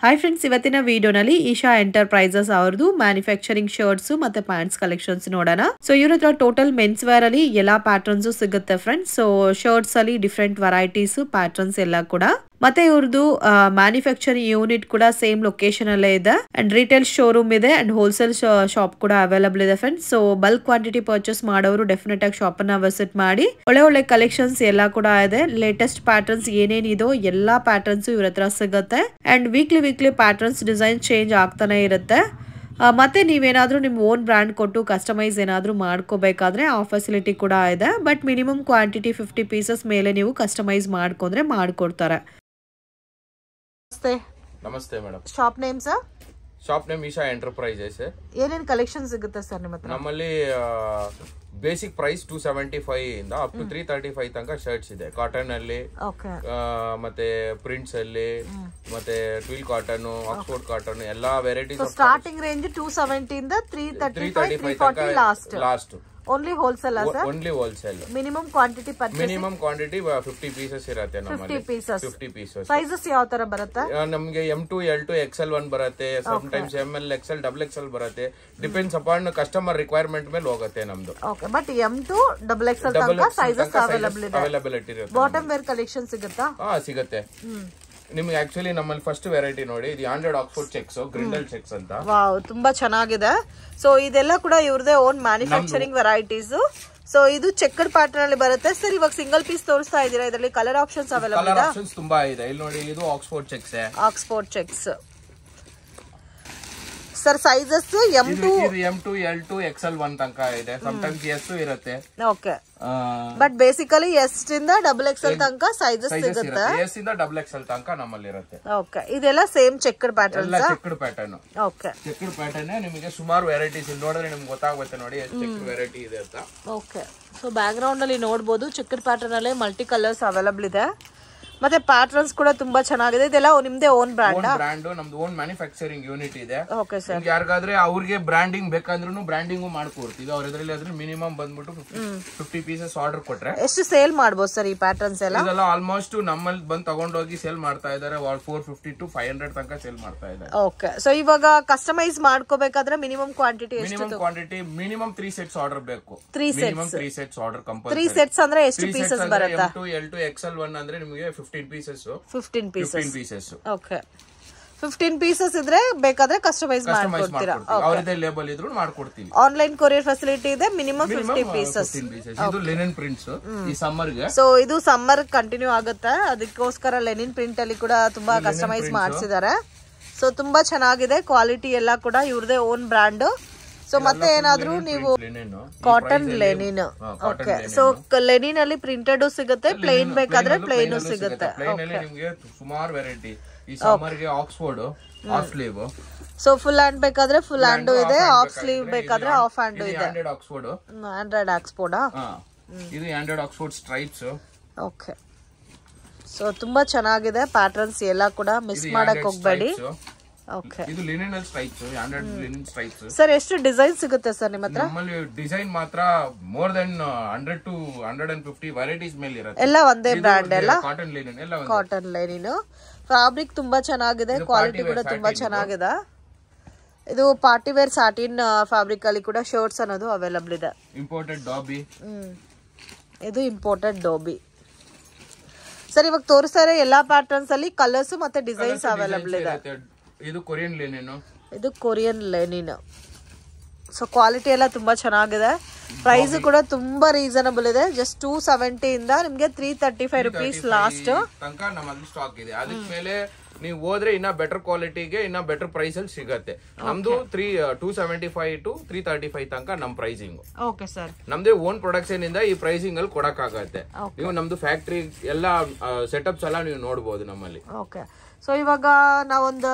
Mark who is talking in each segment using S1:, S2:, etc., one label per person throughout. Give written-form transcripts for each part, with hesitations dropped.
S1: Hi friends, ಇವತ್ತಿನ ವಿಡಿಯೋನಲ್ಲಿ Isha enterprises ಅವರದು ಮ್ಯಾನುಫ್ಯಾಕ್ಚರಿಂಗ್ ಶರ್ಟ್ಸ್ ಮತ್ತೆ ಪ್ಯಾಂಟ್ಸ್ ಕಲೆಕ್ಷನ್ಸ್ ನೋಡೋಣ. ಸೊ ಇವ್ರ ಹತ್ರ ಟೋಟಲ್ ಮೆನ್ಸ್ ವೇರ್ ಅಲ್ಲಿ ಎಲ್ಲಾ ಪ್ಯಾಟರ್ನ್ಸ್ ಸಿಗುತ್ತೆ ಫ್ರೆಂಡ್ಸ್. ಸೊ ಶರ್ಟ್ಸ್ ಅಲ್ಲಿ ಡಿಫ್ರೆಂಟ್ ವೆರೈಟೀಸ್ ಪ್ಯಾಟರ್ನ್ಸ್ ಎಲ್ಲ ಕೂಡ. ಮತ್ತೆ ಇವ್ರದ್ದು ಮ್ಯಾನುಫ್ಯಾಕ್ಚರಿಂಗ್ ಯೂನಿಟ್ ಕೂಡ ಸೇಮ್ ಲೊಕೇಶನ್ ಅಲ್ಲೇ ಇದೆ ಅಂಡ್ ರಿಟೇಲ್ ಶೋರೂಮ್ ಇದೆ ಅಂಡ್ ಹೋಲ್ಸೇಲ್ ಶಾಪ್ ಕೂಡ ಅವೈಲಬಲ್ ಇದೆ friends. So bulk quantity purchase ಮಾಡೋರು ಡೆಫಿನೆಟ್ ಆಗಿ ಶಾಪ್ ಅನ್ನ ವಿಸಿಟ್ ಮಾಡಿ. ಒಳ್ಳೆ ಒಳ್ಳೆ ಕಲೆಕ್ಷನ್ಸ್ ಎಲ್ಲ ಕೂಡ ಇದೆ. ಲೇಟೆಸ್ಟ್ ಪ್ಯಾಟರ್ನ್ಸ್ ಏನೇನಿದೋ ಎಲ್ಲಾ ಪ್ಯಾಟರ್ನ್ಸ್ ಇವ್ರ ಹತ್ರ ಸಿಗುತ್ತೆ and weekly patterns design change ಆಗ್ತಾನೆ ಇರುತ್ತೆ. ಮತ್ತೆ ನೀವೇನಾದ್ರೂ ನಿಮ್ ಓನ್ ಬ್ರ್ಯಾಂಡ್ ಕೊಟ್ಟು ಕಸ್ಟಮೈಸ್ ಏನಾದ್ರೂ ಮಾಡ್ಕೋಬೇಕಾದ್ರೆ ಆ ಫೆಸಿಲಿಟಿ ಕೂಡ ಇದೆ. ಬಟ್ ಮಿನಿಮಮ್ ಕ್ವಾಂಟಿಟಿ 50 ಪೀಸಸ್ ಮೇಲೆ ನೀವು ಕಸ್ಟಮೈಸ್ ಮಾಡ್ಕೊಂಡ್ರೆ ಮಾಡ್ಕೊಡ್ತಾರೆ.
S2: ನಮಸ್ತೆ madam.
S1: Shop name sir?
S2: Shop name Isha enterprises.
S1: ಏನೇನ್ ಕಲೆಕ್ಷನ್ ಸಿಗುತ್ತೆ ಸರ್ ನಿಮ್ಮ ಹತ್ರ?
S2: ನಮ್ಮಲ್ಲಿ ಬೇಸಿಕ್ ಪ್ರೈಸ್ 275 ಇಂದ ಅಪ್ ಟು 335 ತನಕ ಶರ್ಟ್ಸ್ ಇದೆ. ಕಾಟನ್ ಅಲ್ಲಿ ಮತ್ತೆ ಪ್ರಿಂಟ್ಸ್ ಅಲ್ಲಿ ಮತ್ತೆ ಟ್ವಿಲ್ ಕಾಟನ್, ಆಕ್ಸ್ಫೋರ್ಡ್ ಕಾಟನ್ ಎಲ್ಲಾ ವೆರೈಟೀಸ್.
S1: ಸ್ಟಾರ್ಟಿಂಗ್ ರೇಂಜ್ 270 ಇಂದ 335 340 last. Only wholesale
S2: only wholesale.
S1: Minimum quantity
S2: minimum quantity 50 pieces ಇರುತ್ತೆ ನಮ್ಮಲ್ಲಿ. 50 ಪೀಸಸ್.
S1: ಸೈಜಸ್ ಯಾವ ತರ ಬರುತ್ತೆ?
S2: ನಮಗೆ M2 L2 XL1 ಬರುತ್ತೆ, sometimes ML XL XXL ಬರುತ್ತೆ. ಡಿಪೆಂಡ್ಸ್ ಅಪಾನ್ ಕಸ್ಟಮರ್ ರಿಕ್ವೈರ್ಮೆಂಟ್ ಮೇಲೆ ಹೋಗುತ್ತೆ ನಮ್ದು.
S1: ಬಟ್ M2 XXL ತನಕ ಸೈಜಸ್
S2: ಅವೈಲಬಿಲಿಟಿ ಇರುತ್ತೆ.
S1: ಬಾಟಮ್ ವೇರ್ ಕಲೆಕ್ಷನ್ ಸಿಗುತ್ತಾ?
S2: ಸಿಗುತ್ತೆ. ನಿಮ್ಗೆ ಆಕ್ಚುಲಿ ನಮ್ಮಲ್ಲಿ ಫಸ್ಟ್ ವೆರೈಟಿ ನೋಡಿ, ಇದು 100 ಆಕ್ಸ್ಫೋರ್ಡ್ ಚೆಕ್ಸ್, ಗ್ರಿಂಡಲ್ ಚೆಕ್ಸ್ ಅಂತ.
S1: ವಾವ್, ತುಂಬಾ ಚೆನ್ನಾಗಿದೆ. ಸೊ ಇದೆಲ್ಲ ಕೂಡ ಇವ್ರದೇ ಓನ್ ಮ್ಯಾನುಫ್ಯಾಕ್ಚರಿಂಗ್ ವೆರೈಟೀಸ್. ಸೊ ಇದು ಚೆಕ್ಡ್ ಪ್ಯಾಟರ್ನ್ ಅಲ್ಲಿ ಬರುತ್ತೆ ಸರ್. ಇವಾಗ ಸಿಂಗಲ್ ಪೀಸ್ ತೋರಿಸ್ತಾ ಇದೀರಾ, ಇದರಲ್ಲಿ ಕಲರ್ ಆಪ್ಷನ್ಸ್ ಅವೈಲಬಲ್ ಇದೆ.
S2: ಕಲರ್ ಆಪ್ಷನ್ಸ್ ತುಂಬಾ ಇದೆ. ಇಲ್ಲಿ ನೋಡಿ, ಇದು Oxford cheques.
S1: Oxford cheques sir. Sizes
S2: M2 L2 XL1 ತನಕ ಇದೆ. ಸಮ್ ಟೈಮ್ಸ್ S ಇರುತ್ತೆ.
S1: ಓಕೆ, ಬಟ್ ಬೇಸಿಕಲಿ S ಇಂದ XXL ತನಕ ಸೈಜಸ್ ಸಿಗುತ್ತೆ.
S2: S ಇಂದ XXL ತನಕ ನಮ್ಮಲ್ಲಿ ಇರುತ್ತೆ.
S1: ಓಕೆ, ಇದೆಲ್ಲ ಸೇಮ್ ಚೆಕ್ಡ್ ಪ್ಯಾಟರ್ನ್.
S2: ಎಲ್ಲ checked pattern.
S1: Okay,
S2: checked pattern. ನಿಮಗೆ ಸುಮಾರು ವೆರೈಟೀಸ್ ಇಲ್ಲಿ ನೋಡಿದ್ರೆ ನಿಮ್ಗೆ ಗೊತ್ತಾಗುತ್ತೆ ನೋಡಿ ಎಷ್ಟು ಚೆಕ್ಡ್ ವೆರೈಟಿ ಇದೆ ಅಂತ.
S1: ಓಕೆ, ಸೊ ಬ್ಯಾಕ್ ಗ್ರೌಂಡ್ ಅಲ್ಲಿ ನೋಡಬಹುದು ಚೆಕ್ಡ್ ಪ್ಯಾಟರ್ನ್ ಅಲ್ಲಿ ಮಲ್ಟಿ ಕಲರ್ಸ್ ಅವೈಲಬಲ್ ಇದೆ. ಮತ್ತೆ ಪ್ಯಾಟರ್ನ್ಸ್ ಕೂಡ ತುಂಬಾ ಚೆನ್ನಾಗಿದೆ. ಇದೆಲ್ಲ ನಿಮ್ದೇ ಓನ್ ಬ್ರ್ಯಾಂಡ್?
S2: ನಮ್ದು ಓನ್ ಮ್ಯಾನುಫ್ಯಾಕ್ಚರಿಂಗ್ ಯೂನಿಟ್ ಇದೆ.
S1: Okay sir.
S2: ಯಾರಿಗಾದ್ರೆ ಅವ್ರಿಗೆ ಬ್ರ್ಯಾಂಡಿಂಗ್ ಬೇಕಂದ್ರೂ ಬ್ರ್ಯಾಂಡಿಂಗ್ ಮಾಡ್ಕೊಡ್ತೀವಿ. ಅವ್ರ ಇದರಲ್ಲಿ ಆದ್ರೆ ಮಿನಿಮಮ್ ಬಂದ್ಬಿಟ್ಟು 50 ಪೀಸಸ್ ಆರ್ಡರ್ ಕೊಟ್ರೆ
S1: ಎಷ್ಟು ಸೇಲ್ ಮಾಡಬಹುದು ಸರ್ ಈ ಪ್ಯಾಟರ್ನ್ಸ್ ಎಲ್ಲ?
S2: ಇದೆಲ್ಲ ಆಲ್ಮೋಸ್ಟ್ ನಮ್ಮಲ್ಲಿ ಬಂದು ತಗೊಂಡೋಗಿ ಸೇಲ್ ಮಾಡ್ತಾ ಇದಾರೆ. 450 to 500 ತನಕ ಸೇಲ್ ಮಾಡ್ತಾ ಇದ್ದಾರೆ.
S1: ಓಕೆ, ಸೊ ಇವಾಗ ಕಸ್ಟಮೈಸ್ ಮಾಡ್ಕೋಬೇಕಾದ್ರೆ ಮಿನಿಮಮ್ ಕ್ವಾಂಟಿಟಿ ಎಷ್ಟು?
S2: ಮಿನಿಮಮ್ 3 ಸೆಟ್ಸ್ ಆರ್ಡರ್ ಬೇಕು.
S1: 3 ಸೆಟ್ಸ್
S2: ಆರ್ಡರ್ ಕಂಪಲ್ಸರಿ.
S1: 3 ಸೆಟ್ಸ್ ಅಂದ್ರೆ ಎಷ್ಟು ಪೀಸಸ್ ಬರುತ್ತೆ?
S2: M2 L2 XL1 ಅಂದ್ರೆ ನಿಮಗೆ 15 ಪೀಸಸ್.
S1: 15 ಪೀಸಸ್. ಓಕೆ, 15 ಪೀಸಸ್ ಇದ್ರೆ ಬೇಕಾದ್ರೆ ಕಸ್ಟಮೈಸ್ ಮಾಡ್ಕೊಡ್ತೀರಾ?
S2: ಅವರದೇ ಲೇಬಲ್ ಇದ್ರು ಮಾಡ್ಕೊಡ್ತೀವಿ.
S1: ಆನ್ಲೈನ್ ಕೊರಿಯರ್ ಫೆಸಿಲಿಟಿ ಇದೆ. Minimum 50 pieces.
S2: ಇದು ಲಿನನ್ ಪ್ರಿಂಟ್ಸ್ ಈ ಸಮ್ಮರ್ ಗೆ.
S1: ಸೊ ಇದು ಸಮ್ಮರ್ ಕಂಟಿನ್ಯೂ ಆಗುತ್ತೆ, ಅದಕ್ಕೋಸ್ಕರ ಲೆನಿನ್ ಪ್ರಿಂಟ್ ಅಲ್ಲಿ ಕೂಡ ತುಂಬಾ ಕಸ್ಟಮೈಸ್ ಮಾಡಿಸಿದ್ದಾರೆ. ಸೊ ತುಂಬಾ ಚೆನ್ನಾಗಿದೆ. ಕ್ವಾಲಿಟಿ ಎಲ್ಲ ಕೂಡ ಇವ್ರದೇ ಓನ್ ಬ್ರ್ಯಾಂಡ್. ಸೊ ಮತ್ತೆ ಏನಾದ್ರೂ ನೀವು cotton linen. Okay, so linen ಅಲ್ಲಿ ಪ್ರಿಂಟೆಡ್ ಸಿಗುತ್ತೆ, ಪ್ಲೇನ್ ಬೇಕಾದ್ರೆ ಪ್ಲೇನ್ ಸಿಗುತ್ತೆ.
S2: ಸುಮಾರು ವೆರೈಟಿ ಈ ಸಮ್ಮರ್ ಗೆ. Oxford half sleeve.
S1: So full hand ಬೇಕಾದ್ರೆ ಫುಲ್ ಹ್ಯಾಂಡ್ ಇದೆ, ಆಫ್ ಸ್ಲೀವ್ ಬೇಕಾದ್ರೆ ಆಫ್ ಹ್ಯಾಂಡ್ ಇದೆ.
S2: 100 ಆಕ್ಸ್ಫೋರ್ಡ್.
S1: 100 ಆಕ್ಸ್ಫೋರ್ಡ್.
S2: ಇದು 100 ಆಕ್ಸ್ಫೋರ್ಡ್ ಸ್ಟ್ರೈಪ್ಸ್.
S1: ಓಕೆ, ಸೊ ತುಂಬಾ ಚೆನ್ನಾಗಿದೆ ಪ್ಯಾಟರ್ನ್ಸ್ ಎಲ್ಲ ಕೂಡ. ಮಿಸ್ ಮಾಡಕ್ ಹೋಗ್ಬೇಡಿ. ಓಕೆ,
S2: ಇದು linen stripes. 100 linen stripes.
S1: Sir ಎಷ್ಟು ಡಿಸೈನ್ ಸಿಗುತ್ತೆ ಸರ್ ನಿಮ್ಮ ಹತ್ರ?
S2: ನಮ್ಮಲ್ಲಿ ಡಿಸೈನ್ ಮಾತ್ರ ಮೋರ್ ದೆನ್ 100 to 150 ವೆರೈಟೀಸ್ ಮೇಲೆ ಇರುತ್ತೆ.
S1: ಎಲ್ಲ ಒಂದೇ ಬ್ರ್ಯಾಂಡ್? ಎಲ್ಲ
S2: ಕಾಟನ್ ಲಿನನ್. ಎಲ್ಲ
S1: ಕಾಟನ್ ಲಿನನ್. ಫ್ಯಾಬ್ರಿಕ್ ತುಂಬಾ ಚೆನ್ನಾಗಿದೆ, ಕ್ವಾಲಿಟಿ ಕೂಡ ತುಂಬಾ ಚೆನ್ನಾಗಿದೆ. ಇದು ಪಾರ್ಟಿ ವೇರ್ ಸಾಟಿನ್ ಫ್ಯಾಬ್ರಿಕ್ ಅಲ್ಲಿ ಕೂಡ ಶರ್ಟ್ಸ್ ಅನ್ನೋದು ಅವೈಲಬಲ್ ಇದೆ.
S2: ಇಂಪೋರ್ಟೆಡ್ ಡಾಬಿ.
S1: ಇದು ಇಂಪೋರ್ಟೆಡ್ ಡೋಬಿ. ಸರ್ ಇವಾಗ ತೋರಿಸ್ತಾರೆ ಎಲ್ಲಾ ಪ್ಯಾಟರ್ನ್ಸ್ ಅಲ್ಲಿ ಕಲರ್ಸ್ ಮತ್ತೆ ಡಿಸೈನ್ಸ್ ಅವೈಲಬಲ್ ಇದೆ.
S2: ಇದು ಕೊರಿಯನ್ ಲೆನಿನ್.
S1: ಇದು ಕೊರಿಯನ್ ಲೆನಿನ್. ಸೊ ಕ್ವಾಲಿಟಿ ಎಲ್ಲ ತುಂಬಾ ಚೆನ್ನಾಗಿದೆ. ಪ್ರೈಸ್ ಕೂಡ ತುಂಬಾ ರೀಸನಬಲ್ ಇದೆ. ಜಸ್ಟ್ 270 ಇಂದ ನಿಮ್ಗೆ 335 ರುಪೀಸ್ ಲಾಸ್ಟ್
S2: ತನಕ ನಮ್ಮಲ್ಲಿ ಸ್ಟಾಕ್ ಇದೆ. ಅದಕ್ಕೆ ಮೇಲೆ ನೀವು ಹೋದ್ರೆ ಇನ್ನ ಬೆಟರ್ ಕ್ವಾಲಿಟಿಗೆ ಇನ್ನ ಬೆಟರ್ ಪ್ರೈಸ್ ಅಲ್ಲಿ ಸಿಗತ್ತೆ. ನಮ್ದು 275 to 335 ತನಕ ನಮ್ ಪ್ರೈಸಿಂಗ್.
S1: Okay sir.
S2: ನಮ್ದೇ ಓನ್ ಪ್ರೊಡಕ್ಷನ್ ಇಂದ ಈ ಪ್ರೈಸಿಂಗ್ ಅಲ್ಲಿ ಕೊಡಕ್ ಆಗತ್ತೆ. ನೀವು ನಮ್ದು ಫ್ಯಾಕ್ಟ್ರಿ ಎಲ್ಲ ಸೆಟಪ್ಸ್ ಎಲ್ಲ ನೀವು ನೋಡಬಹುದು ನಮ್ಮಲ್ಲಿ.
S1: ಓಕೆ, ಸೊ ಇವಾಗ ನಾವೊಂದು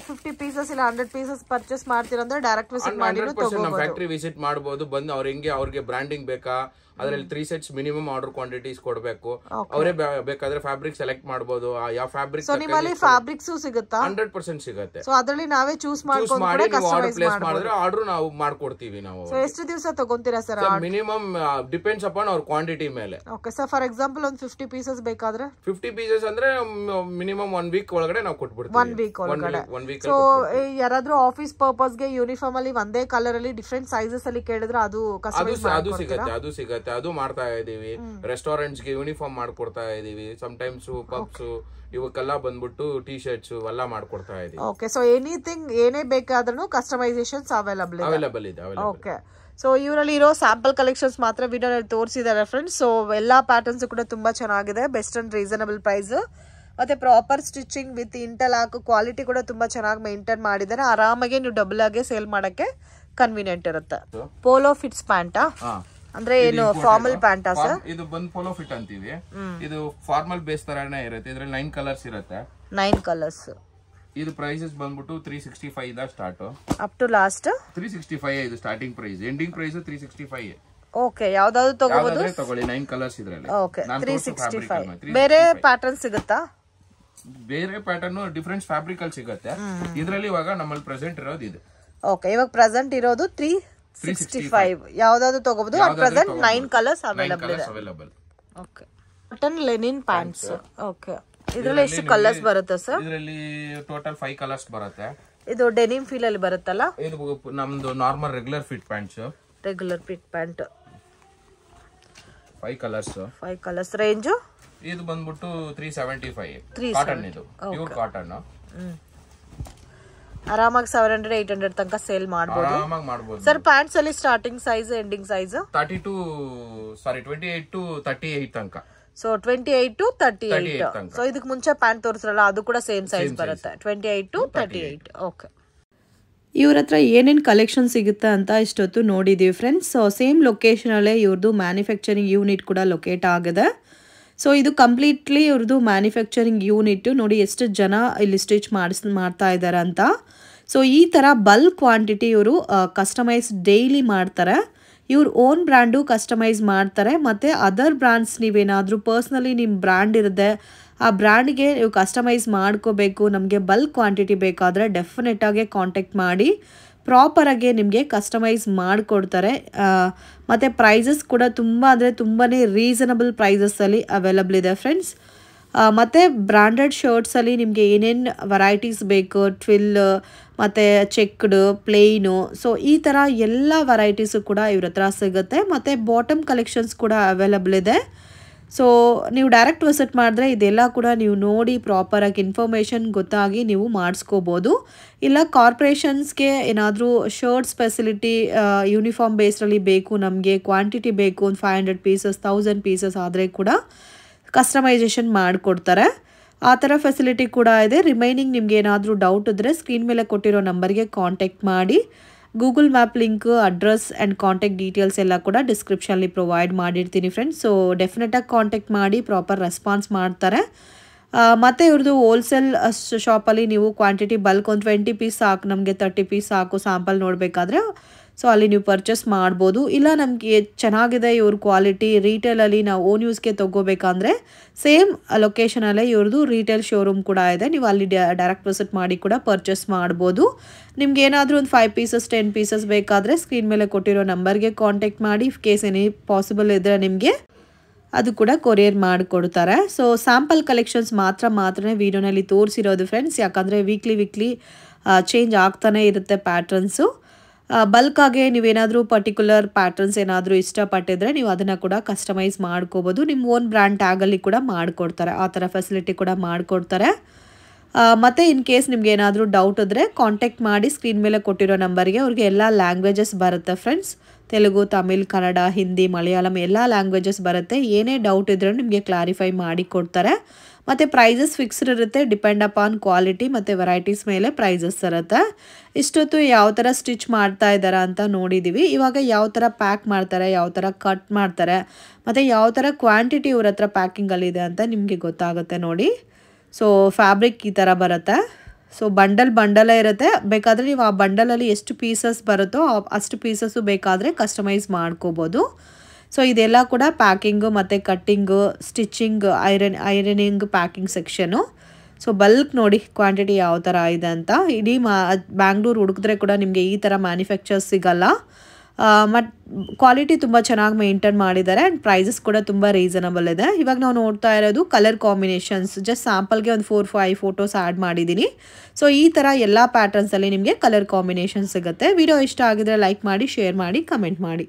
S1: 50 ಪೀಸಸ್ ಇಲ್ಲ 100 ಪೀಸಸ್ ಪರ್ಚೇಸ್ ಮಾಡ್ತೀರಂದ್ರೆ ಡೈರೆಕ್ಟ್ ವಿಸಿಟ್ ಮಾಡಿ
S2: ಫ್ಯಾಕ್ಟ್ರಿ ವಿಸಿಟ್ ಮಾಡಬಹುದು. ಬಂದು ಅವ್ರಿಗೆ ಬ್ರಾಂಡಿಂಗ್ ಬೇಕಾ ಅದ್ರಲ್ಲಿ 3 ಸೆಟ್ಸ್ ಮಿನಿಮಮ್ ಆರ್ಡರ್ ಕ್ವಾಂಟಿಟೀಸ್ ಕೊಡಬೇಕು. ಅವರೇ ಬೇಕಾದ್ರೆ ಫ್ಯಾಬ್ರಿಕ್ ಸೆಲೆಕ್ಟ್ ಮಾಡಬಹುದು. ಯಾವ ಫ್ಯಾಬ್ರಿಕ್
S1: ನಿಮ್ಮಲ್ಲಿ ಫ್ಯಾಬ್ರಿಕ್ಸ್ ಸಿಗುತ್ತಾ?
S2: 100% ಸಿಗುತ್ತೆ.
S1: ಸೊ ಅದರಲ್ಲಿ ನಾವೇ ಚೂಸ್ ಮಾಡಿ
S2: ಆರ್ಡರ್ ಪ್ಲೇಸ್ ಮಾಡಿದ್ರೆ ಆರ್ಡರ್ ನಾವು ಮಾಡ್ಕೊಡ್ತೀವಿ. ನಾವು
S1: ಎಷ್ಟು ದಿವಸ ತಗೊಂತೀರಾ ಸರ್?
S2: ಮಿನಿಮಮ್ ಡಿಪೆಂಡ್ಸ್ ಅಪಾನ್ ಅವ್ರ ಕ್ವಾಂಟಿಟಿ ಮೇಲೆ.
S1: ಓಕೆ ಸರ್, ಫಾರ್ ಎಕ್ಸಾಂಪಲ್ ಒಂದು 50 ಪೀಸಸ್ ಬೇಕಾದ್ರೆ
S2: 50 ಪೀಸಸ್ ಅಂದ್ರೆ ಮಿನಿಮಮ್ 1 ವೀಕ್ ಒಳಗಡೆ ನಾವು ಕೊಟ್ಬಿಡ್ತೀವಿ.
S1: 1 ವೀಕ್ ಒಳಗಡೆ. ಸೊ ಯಾರಾದ್ರೂ ಆಫೀಸ್ ಪರ್ಪಸ್ ಗೆ ಯೂನಿಫಾರ್ಮ್ ಅಲ್ಲಿ ಒಂದೇ ಕಲರ್ ಅಲ್ಲಿ ಡಿಫರೆಂಟ್ ಸೈಜಸ್ ಅಲ್ಲಿ ಕೇಳಿದ್ರೆ ಅದು
S2: ಸಿಗುತ್ತೆ. ಅದು ಮಾಡ್ತಾ ಇದೀವಿ. ರೆಸ್ಟೋರೆಂಟ್ಸ್ ಗೆ ಯೂನಿಫಾರ್ಮ್ ಮಾಡ್ಕೊಡ್ತಾ ಇದೀವಿ. ಸಮ್ ಟೈಮ್ಸ್ ಪಬ್ಸ್ ಇವಕ್ಕೆಲ್ಲ ಬಂದ್ಬಿಟ್ಟು ಟಿ ಶರ್ಟ್ಸ್ ಎಲ್ಲ ಮಾಡ್ಕೊಡ್ತಾ ಇದೀವಿ.
S1: ಓಕೆ, ಸೊ ಎನಿಥಿಂಗ್ ಏನೇ ಬೇಕಾದ್ರೂ ಕಸ್ಟಮೈಸೇಷನ್ಸ್ ಅವೈಲಬಲ್
S2: ಇದೆ.
S1: ಓಕೆ, ಸೊ ಇವರಲ್ಲಿ ಇರೋ ಸ್ಯಾಂಪಲ್ ಕಲೆಕ್ಷನ್ಸ್ ಮಾತ್ರ ವಿಡಿಯೋನಲ್ಲಿ ತೋರಿಸಿದ್ದಾರೆ ಫ್ರೆಂಡ್ಸ್. ಸೊ ಎಲ್ಲಾ ಪ್ಯಾಟರ್ನ್ಸ್ ಕೂಡ ತುಂಬಾ ಚೆನ್ನಾಗಿದೆ, ಬೆಸ್ಟ್ ಅಂಡ್ ರೀಸನಬಲ್ ಪ್ರೈಸ್, ಮತ್ತೆ proper stitching with interlock quality ಕೂಡ ತುಂಬಾ ಚೆನ್ನಾಗಿ ಮೇಂಟೈನ್ ಮಾಡಿದ್ದಾರೆ. ಆರಾಮಾಗಿ ನೀವು ಡಬಲ್ ಆಗಿ ಸೇಲ್ ಮಾಡಕ್ಕೆ ಕನ್ವೀನಿಯಂಟ್ ಇರುತ್ತೆ. ಪೋಲೋ ಫಿಟ್ಸ್ ಪ್ಯಾಂಟಾ ಅಂದ್ರೆ ಏನು ಫಾರ್ಮಲ್ ಪ್ಯಾಂಟಾ ಸರ್?
S2: ಇದು ಬಂದು ಪೋಲೋ ಫಿಟ್ ಅಂತೀವಿ. ಇದು ಫಾರ್ಮಲ್ ಬೇಸ್ ತರಾನೇ ಇರುತ್ತೆ. ಇದ್ರಲ್ಲಿ 9 ಕಲರ್ಸ್ ಇರುತ್ತೆ.
S1: 9 ಕಲರ್ಸ್.
S2: ಇದು ಪ್ರೈಸಸ್ ಬಂದ್ಬಿಟ್ಟು 365 ಇಂದ ಸ್ಟಾರ್ಟ್
S1: ಅಪ್ ಟು ಲಾಸ್ಟ್
S2: 365. ಇದು starting price. Ending price 365.
S1: Okay, ಯಾವ್ದಾದ್ರು
S2: ತಗೊಳ್ಳಿ. 9 ಕಲರ್ಸ್ ಇದ್ರಲ್ಲಿ.
S1: ಓಕೆ, 365. ಬೇರೆ ಪ್ಯಾಟರ್ನ್ ಸಿಗುತ್ತಾ?
S2: ಬೇರೆ ಪ್ಯಾಟರ್ನ್ ಡಿಫರೆಂಟ್ ಫ್ಯಾಬ್ರಿಕ್ ಅಲ್ಲಿ ಸಿಗುತ್ತೆ. ಇದರಲ್ಲಿ ಇವಾಗ ನಮ್ಮಲ್ಲಿ ಪ್ರೆಸೆಂಟ್ ಇರೋದು ಇದು.
S1: ಓಕೆ, ಇವಾಗ ಪ್ರೆಸೆಂಟ್ ಇರೋದು 365. ಯಾವ್ದಾದ್ರು ತಗೋಬಹುದು. At present 9 colours available. Okay, cotton Lenin pants. Okay, ಇದರಲ್ಲಿ ಎಷ್ಟು ಕಲರ್ಸ್ ಬರುತ್ತೆ ಸರ್?
S2: ಇದರಲ್ಲಿ ಟೋಟಲ್ 5 ಕಲರ್ಸ್ ಬರುತ್ತೆ.
S1: ಇದು ಡೆನಿಮ್ ಫೀಲ್ ಅಲ್ಲಿ ಬರುತ್ತಲ್ಲ?
S2: ಇದು ನಮ್ದು normal regular fit pants.
S1: Regular fit pant
S2: 5 colours.
S1: 5 colours. Range
S2: ಇದು ಬಂದ್ಬಿಟ್ಟು 375. ಕಾಟನ್. ಇದು ಪ್ಯೂರ್ ಕಾಟನ್.
S1: ಆರಾಮಾಗಿ 700-800 ತನಕ ಸೇಲ್ ಮಾಡಬಹುದು. ಸರ್ ಪ್ಯಾಂಟ್ಸ್ ಅಲ್ಲಿ starting size ending size
S2: 28 to 38 ತನಕ.
S1: So 28 to 38. ಸೊ ಇದಕ್ಕೆ ಮುಂಚೆ ಪ್ಯಾಂಟ್ ತೋರಿಸ್ರಲ್ಲ ಅದು ಕೂಡ ಸೇಮ್ ಸೈಜ್ ಬರುತ್ತೆ, 28 to 38. ಓಕೆ, ಇವ್ರ ಹತ್ರ ಏನೇನು ಕಲೆಕ್ಷನ್ ಸಿಗುತ್ತೆ ಅಂತ ಇಷ್ಟೊತ್ತು ನೋಡಿದೀವಿ ಫ್ರೆಂಡ್ಸ್. ಸೊ ಸೇಮ್ ಲೊಕೇಶನಲ್ಲೇ ಇವ್ರದ್ದು ಮ್ಯಾನುಫ್ಯಾಕ್ಚರಿಂಗ್ ಯೂನಿಟ್ ಕೂಡ ಲೊಕೇಟ್ ಆಗಿದೆ. ಸೊ ಇದು ಕಂಪ್ಲೀಟ್ಲಿ ಇವ್ರದ್ದು ಮ್ಯಾನುಫ್ಯಾಕ್ಚರಿಂಗ್ ಯೂನಿಟ್. ನೋಡಿ ಎಷ್ಟು ಜನ ಇಲ್ಲಿ ಸ್ಟಿಚ್ ಮಾಡ್ತಾ ಇದ್ದಾರೆ ಅಂತ. ಸೊ ಈ ಥರ ಬಲ್ಕ್ ಕ್ವಾಂಟಿಟಿ ಇವರು ಕಸ್ಟಮೈಸ್ ಡೈಲಿ ಮಾಡ್ತಾರೆ. ಇವ್ರ ಓನ್ ಬ್ರ್ಯಾಂಡು ಕಸ್ಟಮೈಸ್ ಮಾಡ್ತಾರೆ. ಮತ್ತು ಅದರ್ ಬ್ರ್ಯಾಂಡ್ಸ್ ನೀವೇನಾದರೂ ಪರ್ಸ್ನಲಿ ನಿಮ್ಮ ಬ್ರ್ಯಾಂಡ್ ಇರುತ್ತೆ, ಆ ಬ್ರ್ಯಾಂಡ್ಗೆ ನೀವು ಕಸ್ಟಮೈಸ್ ಮಾಡ್ಕೋಬೇಕು, ನಮಗೆ ಬಲ್ಕ್ ಕ್ವಾಂಟಿಟಿ ಬೇಕಾದರೆ ಡೆಫಿನೆಟಾಗಿ ಕಾಂಟ್ಯಾಕ್ಟ್ ಮಾಡಿ, ಪ್ರಾಪರಾಗಿ ನಿಮಗೆ ಕಸ್ಟಮೈಸ್ ಮಾಡಿಕೊಡ್ತಾರೆ. ಮತ್ತು ಪ್ರೈಸಸ್ ಕೂಡ ತುಂಬ ಅಂದರೆ ತುಂಬಾ ರೀಸನಬಲ್ ಪ್ರೈಸಸಲ್ಲಿ ಅವೈಲಬಲ್ ಇದೆ ಫ್ರೆಂಡ್ಸ್. ಮತ್ತು ಬ್ರ್ಯಾಂಡೆಡ್ ಶರ್ಟ್ಸಲ್ಲಿ ನಿಮಗೆ ಏನೇನು ವೆರೈಟೀಸ್ ಬೇಕು, ಟ್ವಿಲ್ ಮತ್ತು ಚೆಕ್ಡ್, ಪ್ಲೇನು, ಸೊ ಈ ಥರ ಎಲ್ಲ ವೆರೈಟೀಸು ಕೂಡ ಇವ್ರ ಹತ್ರ ಸಿಗುತ್ತೆ. ಮತ್ತು ಬಾಟಮ್ ಕಲೆಕ್ಷನ್ಸ್ ಕೂಡ ಅವೈಲಬಲ್ ಇದೆ. ಸೊ ನೀವು ಡೈರೆಕ್ಟ್ ವಿಸಿಟ್ ಮಾಡಿದ್ರೆ ಇದೆಲ್ಲ ಕೂಡ ನೀವು ನೋಡಿ ಪ್ರಾಪರಾಗಿ ಇನ್ಫಾರ್ಮೇಷನ್ ಗೊತ್ತಾಗಿ ನೀವು ಮಾಡಿಸ್ಕೋಬೋದು. ಇಲ್ಲ ಕಾರ್ಪೊರೇಷನ್ಸ್ಗೆ ಏನಾದರೂ ಶರ್ಟ್ಸ್ ಫೆಸಿಲಿಟಿ ಯೂನಿಫಾರ್ಮ್ ಬೇಸ್ಡಲ್ಲಿ ಬೇಕು, ನಮಗೆ ಕ್ವಾಂಟಿಟಿ ಬೇಕು, ಒಂದು 500 ಪೀಸಸ್ 1000 ಪೀಸಸ್ ಆದರೆ ಕೂಡ ಕಸ್ಟಮೈಸೇಷನ್ ಮಾಡಿಕೊಡ್ತಾರೆ. ಆ ಥರ ಫೆಸಿಲಿಟಿ ಕೂಡ ಇದೆ. ರಿಮೈನಿಂಗ್ ನಿಮ್ಗೆ ಏನಾದರೂ ಡೌಟ್ ಇದ್ದರೆ ಸ್ಕ್ರೀನ್ ಮೇಲೆ ಕೊಟ್ಟಿರೋ ನಂಬರ್ಗೆ ಕಾಂಟ್ಯಾಕ್ಟ್ ಮಾಡಿ. Google map link, address and contact details ಎಲ್ಲ ಕೂಡ ಡಿಸ್ಕ್ರಿಪ್ಷನಲ್ಲಿ ಪ್ರೊವೈಡ್ ಮಾಡಿರ್ತೀನಿ ಫ್ರೆಂಡ್ಸ್. ಸೊ ಡೆಫಿನೆಟಾಗಿ ಕಾಂಟ್ಯಾಕ್ಟ್ ಮಾಡಿ, ಪ್ರಾಪರ್ ರೆಸ್ಪಾನ್ಸ್ ಮಾಡ್ತಾರೆ. ಮತ್ತು ಇವ್ರದ್ದು ಹೋಲ್ಸೇಲ್ ಶಾಪಲ್ಲಿ ನೀವು ಕ್ವಾಂಟಿಟಿ ಬಲ್ಕ್ ಒಂದು 20 ಪೀಸ್ ಸಾಕು, ನಮಗೆ 30 ಪೀಸ್ ಸಾಕು ಸ್ಯಾಂಪಲ್ ನೋಡಬೇಕಾದ್ರೆ, ಸೊ ಅಲ್ಲಿ ನೀವು ಪರ್ಚೇಸ್ ಮಾಡ್ಬೋದು. ಇಲ್ಲ ನಮಗೆ ಚೆನ್ನಾಗಿದೆ ಇವ್ರ ಕ್ವಾಲಿಟಿ, ರೀಟೇಲಲ್ಲಿ ನಾವು ಓನ್ ಯೂಸ್ಗೆ ತೊಗೋಬೇಕಂದ್ರೆ ಸೇಮ್ ಲೊಕೇಶನಲ್ಲೇ ಇವ್ರದ್ದು ರೀಟೇಲ್ ಶೋರೂಮ್ ಕೂಡ ಇದೆ. ನೀವು ಅಲ್ಲಿ ಡೈರೆಕ್ಟ್ ವಿಸಿಟ್ ಮಾಡಿ ಕೂಡ ಪರ್ಚೇಸ್ ಮಾಡ್ಬೋದು. ನಿಮ್ಗೆ ಏನಾದರೂ ಒಂದು 5 ಪೀಸಸ್ 10 ಪೀಸಸ್ ಬೇಕಾದರೆ ಸ್ಕ್ರೀನ್ ಮೇಲೆ ಕೊಟ್ಟಿರೋ ನಂಬರ್ಗೆ ಕಾಂಟ್ಯಾಕ್ಟ್ ಮಾಡಿ. ಇಫ್ ಕೇಸ್ ಏನೇ ಪಾಸಿಬಲ್ ಇದ್ದರೆ ನಿಮಗೆ ಅದು ಕೂಡ ಕೊರಿಯರ್ ಮಾಡಿಕೊಡ್ತಾರೆ. ಸೊ ಸ್ಯಾಂಪಲ್ ಕಲೆಕ್ಷನ್ಸ್ ಮಾತ್ರನೇ ವೀಡಿಯೋನಲ್ಲಿ ತೋರಿಸಿರೋದು ಫ್ರೆಂಡ್ಸ್, ಯಾಕಂದರೆ ವೀಕ್ಲಿ ಚೇಂಜ್ ಆಗ್ತಾನೆ ಇರುತ್ತೆ ಪ್ಯಾಟ್ರನ್ಸು. ಬಲ್ಕಾಗೆ ನೀವೇನಾದರೂ ಪರ್ಟಿಕ್ಯುಲರ್ ಪ್ಯಾಟರ್ನ್ಸ್ ಏನಾದರೂ ಇಷ್ಟಪಟ್ಟಿದ್ರೆ ನೀವು ಅದನ್ನು ಕೂಡ ಕಸ್ಟಮೈಸ್ ಮಾಡ್ಕೋಬೋದು. ನಿಮ್ಮ ಓನ್ ಬ್ರ್ಯಾಂಡ್ ಟ್ಯಾಗಲ್ಲಿ ಕೂಡ ಮಾಡಿಕೊಡ್ತಾರೆ, ಆ ಥರ ಫೆಸಿಲಿಟಿ ಕೂಡ ಮಾಡಿಕೊಡ್ತಾರೆ. ಮತ್ತು ಇನ್ ಕೇಸ್ ನಿಮ್ಗೆ ಏನಾದರೂ ಡೌಟ್ ಇದ್ದರೆ ಕಾಂಟ್ಯಾಕ್ಟ್ ಮಾಡಿ. ಸ್ಕ್ರೀನ್ ಮೇಲೆ ಕೊಟ್ಟಿರೋ ನಂಬರ್ಗೆ ಅವ್ರಿಗೆ ಎಲ್ಲ ಲ್ಯಾಂಗ್ವೇಜಸ್ ಬರುತ್ತೆ ಫ್ರೆಂಡ್ಸ್, ತೆಲುಗು, ತಮಿಳ್, ಕನ್ನಡ, ಹಿಂದಿ, ಮಲಯಾಳಂ ಎಲ್ಲ ಲ್ಯಾಂಗ್ವೇಜಸ್ ಬರುತ್ತೆ. ಏನೇ ಡೌಟ್ ಇದ್ರೂ ನಿಮಗೆ ಕ್ಲಾರಿಫೈ ಮಾಡಿ ಕೊಡ್ತಾರೆ. ಮತ್ತು ಪ್ರೈಸಸ್ ಫಿಕ್ಸ್ಡ್ ಇರುತ್ತೆ, ಡಿಪೆಂಡ್ ಅಪಾನ್ ಕ್ವಾಲಿಟಿ ಮತ್ತು ವೆರೈಟೀಸ್ ಮೇಲೆ ಪ್ರೈಸಸ್ ಇರುತ್ತೆ. ಇಷ್ಟೊತ್ತು ಯಾವ ಥರ ಸ್ಟಿಚ್ ಮಾಡ್ತಾ ಇದ್ದಾರೆ ಅಂತ ನೋಡಿದ್ದೀವಿ. ಇವಾಗ ಯಾವ ಥರ ಪ್ಯಾಕ್ ಮಾಡ್ತಾರೆ, ಯಾವ ಥರ ಕಟ್ ಮಾಡ್ತಾರೆ, ಮತ್ತು ಯಾವ ಥರ ಕ್ವಾಂಟಿಟಿ ಇವ್ರ ಹತ್ರ ಪ್ಯಾಕಿಂಗಲ್ಲಿದೆ ಅಂತ ನಿಮಗೆ ಗೊತ್ತಾಗುತ್ತೆ ನೋಡಿ. ಸೊ ಫ್ಯಾಬ್ರಿಕ್ ಈ ಥರ ಬರುತ್ತೆ. ಸೊ ಬಂಡಲೇ ಇರುತ್ತೆ. ಬೇಕಾದರೆ ನೀವು ಆ ಬಂಡಲಲ್ಲಿ ಎಷ್ಟು ಪೀಸಸ್ ಬರುತ್ತೋ ಅಷ್ಟು ಪೀಸಸ್ಸು ಬೇಕಾದರೆ ಕಸ್ಟಮೈಸ್ ಮಾಡ್ಕೋಬೋದು. ಸೊ ಇದೆಲ್ಲ ಕೂಡ ಪ್ಯಾಕಿಂಗು ಮತ್ತು cutting, stitching, ironing, packing section. So bulk ನೋಡಿ ಕ್ವಾಂಟಿಟಿ ಯಾವ ಥರ ಇದೆ ಅಂತ. ಇಡೀ ಬ್ಯಾಂಗ್ಳೂರು ಹುಡುಕಿದ್ರೆ ಕೂಡ ನಿಮಗೆ ಈ ಥರ ಮ್ಯಾನುಫ್ಯಾಕ್ಚರ್ಸ್ ಸಿಗಲ್ಲ. ಮತ್ತು ಕ್ವಾಲಿಟಿ ತುಂಬ ಚೆನ್ನಾಗಿ ಮೇಂಟೈನ್ ಮಾಡಿದ್ದಾರೆ ಆ್ಯಂಡ್ ಪ್ರೈಸಸ್ ಕೂಡ ತುಂಬ ರೀಸನಬಲ್ ಇದೆ. ಇವಾಗ ನಾವು ನೋಡ್ತಾ ಇರೋದು ಕಲರ್ ಕಾಂಬಿನೇಷನ್ಸ್, ಜಸ್ಟ್ ಸ್ಯಾಂಪಲ್ಗೆ ಒಂದು 4-5 ಫೋಟೋಸ್ ಆ್ಯಡ್ ಮಾಡಿದ್ದೀನಿ. ಸೊ ಈ ಥರ ಎಲ್ಲ ಪ್ಯಾಟರ್ನ್ಸಲ್ಲಿ ನಿಮಗೆ ಕಲರ್ ಕಾಂಬಿನೇಷನ್ ಸಿಗುತ್ತೆ. ವಿಡಿಯೋ ಇಷ್ಟ ಆಗಿದ್ರೆ ಲೈಕ್ ಮಾಡಿ, ಶೇರ್ ಮಾಡಿ, ಕಮೆಂಟ್ ಮಾಡಿ.